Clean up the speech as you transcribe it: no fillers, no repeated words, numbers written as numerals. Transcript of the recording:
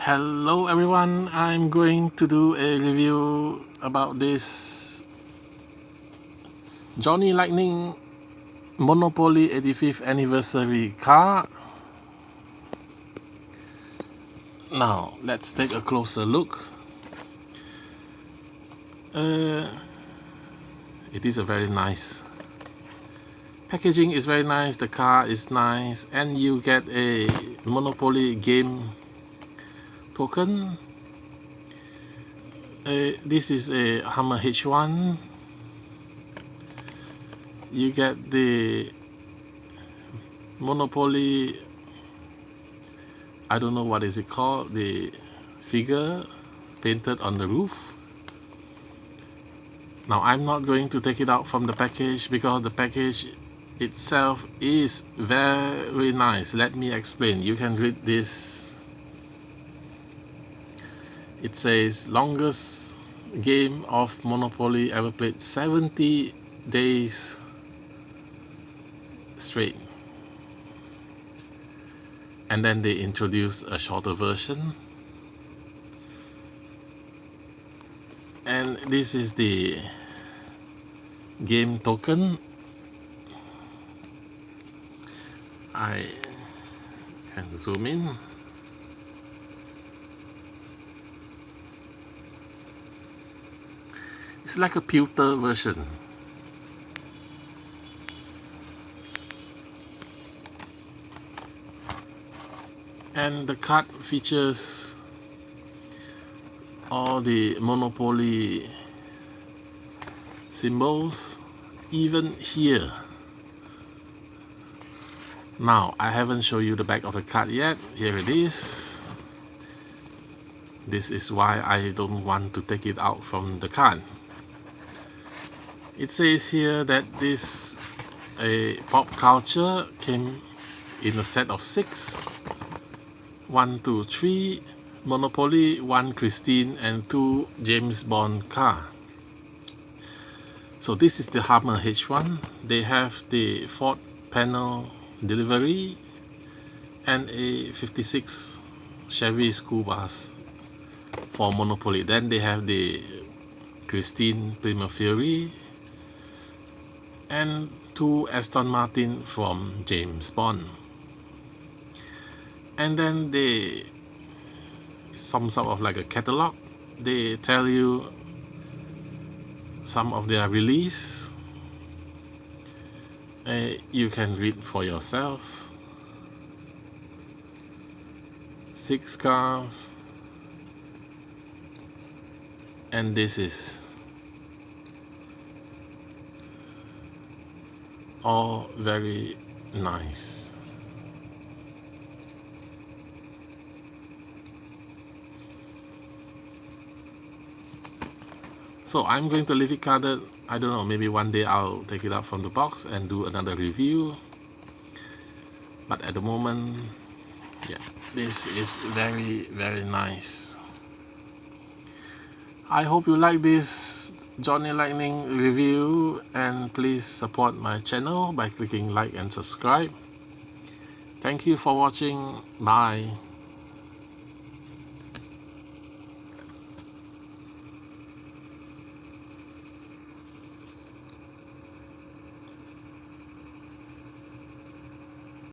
Hello everyone, I'm going to do a review about this Johnny Lightning Monopoly 85th anniversary car. Now let's take a closer look. It is a very nice packaging, is very nice, the car is nice, and you get a Monopoly game token. This is a HJummer H1. You get the Monopoly, I don't know what is it called, the figure painted on the roof. Now I'm not going to take it out from the package because the package itself is very nice. Let me explain. You can read this. It says longest game of Monopoly ever played, 70 days straight. And then they introduce a shorter version. And this is the game token. I can zoom in. It's like a pewter version. And the card features all the Monopoly symbols, even here. Now, I haven't shown you the back of the card yet. Here it is. This is why I don't want to take it out from the card. It says here that this pop culture came in a set of 6. 1, 2, 3 Monopoly, 1 Christine, and 2 James Bond car. So this is the HJummer H1. They have the 4th panel delivery and a 56 Chevy school bus for Monopoly. Then they have the Christine Prima Fury and 2 Aston Martin from James Bond. And then they, some sort of like a catalog, they tell you some of their release. You can read for yourself. 6 cars, and this is all very nice. So I'm going to leave it carded. I don't know, maybe one day I'll take it out from the box and do another review. But at the moment, yeah, this is very, very nice. I hope you like this Johnny Lightning review, and please support my channel by clicking like and subscribe. Thank you for watching. Bye.